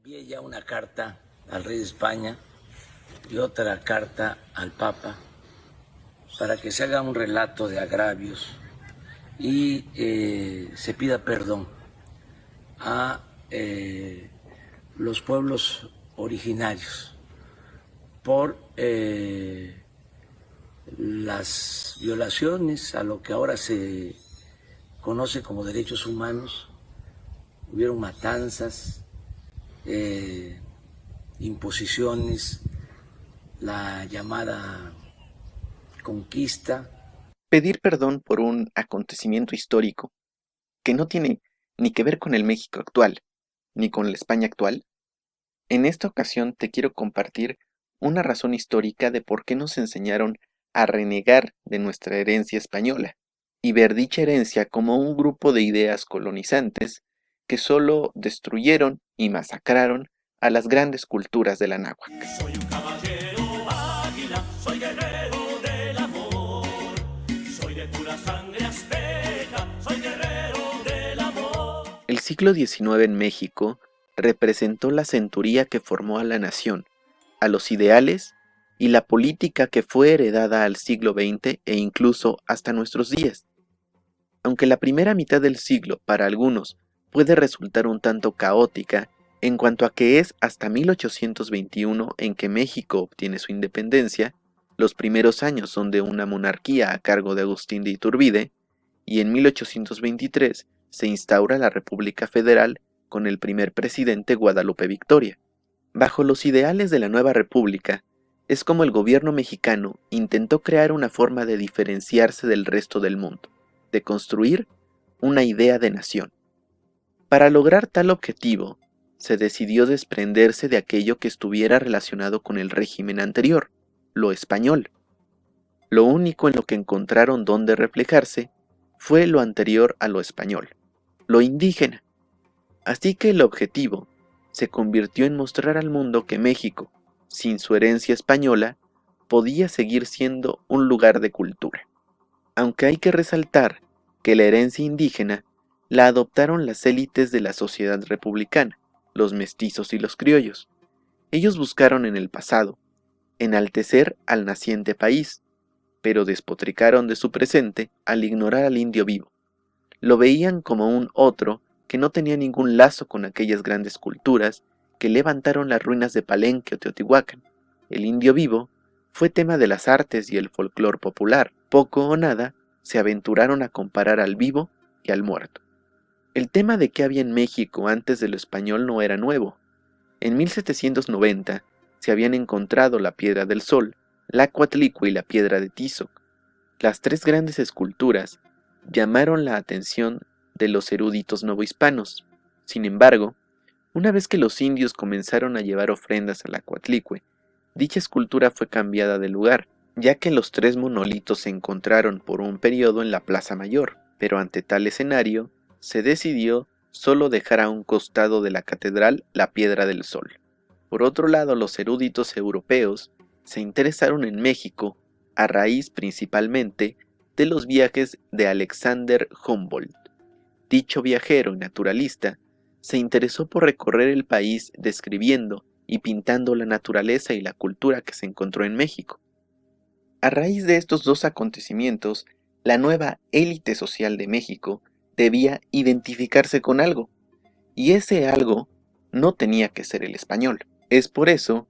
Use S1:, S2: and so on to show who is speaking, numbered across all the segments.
S1: Envié ya una carta al rey de España y otra carta al Papa para que se haga un relato de agravios y se pida perdón a los pueblos originarios por las violaciones a lo que ahora se conoce como derechos humanos. Hubieron matanzas, imposiciones, la llamada conquista.
S2: Pedir perdón por un acontecimiento histórico que no tiene ni que ver con el México actual, ni con la España actual. En esta ocasión te quiero compartir una razón histórica de por qué nos enseñaron a renegar de nuestra herencia española y ver dicha herencia como un grupo de ideas colonizantes que solo destruyeron y masacraron a las grandes culturas de la náhuatl.
S3: Soy un caballero águila, soy guerrero del amor, soy de pura sangre azteca, soy guerrero del amor.
S2: El siglo XIX en México representó la centuría que formó a la nación, a los ideales y la política que fue heredada al siglo XX e incluso hasta nuestros días. Aunque la primera mitad del siglo, para algunos, puede resultar un tanto caótica, en cuanto a que es hasta 1821 en que México obtiene su independencia, los primeros años son de una monarquía a cargo de Agustín de Iturbide, y en 1823 se instaura la República Federal con el primer presidente Guadalupe Victoria. Bajo los ideales de la nueva república, es como el gobierno mexicano intentó crear una forma de diferenciarse del resto del mundo, de construir una idea de nación. Para lograr tal objetivo, se decidió desprenderse de aquello que estuviera relacionado con el régimen anterior, lo español. Lo único en lo que encontraron donde reflejarse fue lo anterior a lo español, lo indígena. Así que el objetivo se convirtió en mostrar al mundo que México, sin su herencia española, podía seguir siendo un lugar de cultura. Aunque hay que resaltar que la herencia indígena la adoptaron las élites de la sociedad republicana, los mestizos y los criollos. Ellos buscaron en el pasado enaltecer al naciente país, pero despotricaron de su presente al ignorar al indio vivo. Lo veían como un otro que no tenía ningún lazo con aquellas grandes culturas que levantaron las ruinas de Palenque o Teotihuacán. El indio vivo fue tema de las artes y el folclor popular. Poco o nada se aventuraron a comparar al vivo y al muerto. El tema de qué había en México antes de lo español no era nuevo. En 1790 se habían encontrado la Piedra del Sol, la Coatlicue y la Piedra de Tizoc. Las tres grandes esculturas llamaron la atención de los eruditos novohispanos. Sin embargo, una vez que los indios comenzaron a llevar ofrendas a la Coatlicue, dicha escultura fue cambiada de lugar, ya que los tres monolitos se encontraron por un periodo en la Plaza Mayor, pero ante tal escenario, se decidió solo dejar a un costado de la catedral la Piedra del Sol. Por otro lado, los eruditos europeos se interesaron en México a raíz principalmente de los viajes de Alexander Humboldt. Dicho viajero y naturalista se interesó por recorrer el país describiendo y pintando la naturaleza y la cultura que se encontró en México. A raíz de estos dos acontecimientos, la nueva élite social de México debía identificarse con algo, y ese algo no tenía que ser el español. Es por eso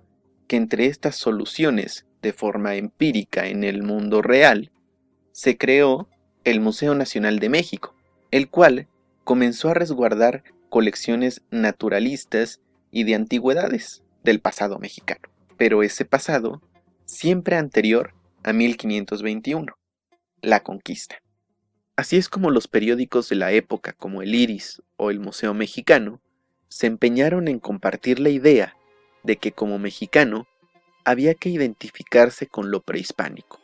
S2: que entre estas soluciones de forma empírica en el mundo real, se creó el Museo Nacional de México, el cual comenzó a resguardar colecciones naturalistas y de antigüedades del pasado mexicano, pero ese pasado siempre anterior a 1521, la conquista. Así es como los periódicos de la época como el Iris o el Museo Mexicano se empeñaron en compartir la idea de que como mexicano había que identificarse con lo prehispánico,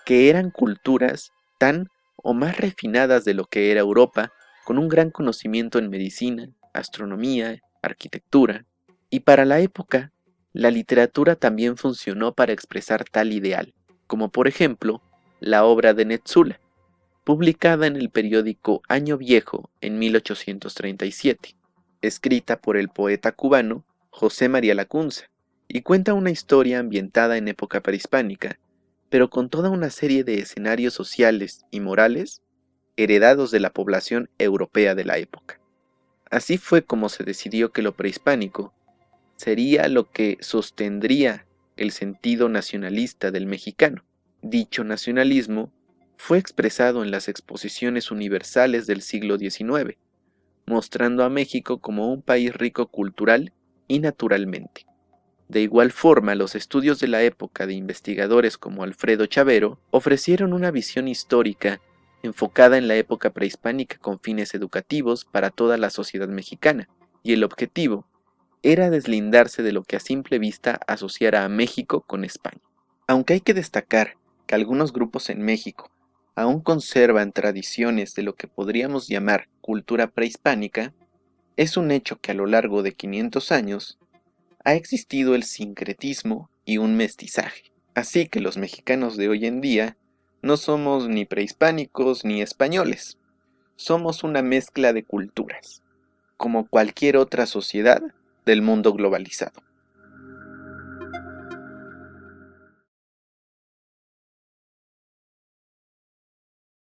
S2: que eran culturas tan o más refinadas de lo que era Europa, con un gran conocimiento en medicina, astronomía, arquitectura, y para la época, la literatura también funcionó para expresar tal ideal, como por ejemplo, la obra de Netzula, publicada en el periódico Año Viejo en 1837, escrita por el poeta cubano José María Lacunza, y cuenta una historia ambientada en época prehispánica, pero con toda una serie de escenarios sociales y morales heredados de la población europea de la época. Así fue como se decidió que lo prehispánico sería lo que sostendría el sentido nacionalista del mexicano. Dicho nacionalismo fue expresado en las exposiciones universales del siglo XIX, mostrando a México como un país rico cultural y naturalmente. De igual forma, los estudios de la época de investigadores como Alfredo Chavero ofrecieron una visión histórica enfocada en la época prehispánica con fines educativos para toda la sociedad mexicana, y el objetivo era deslindarse de lo que a simple vista asociara a México con España. Aunque hay que destacar que algunos grupos en México aún conservan tradiciones de lo que podríamos llamar cultura prehispánica, es un hecho que a lo largo de 500 años ha existido el sincretismo y un mestizaje. Así que los mexicanos de hoy en día no somos ni prehispánicos ni españoles, somos una mezcla de culturas, como cualquier otra sociedad del mundo globalizado.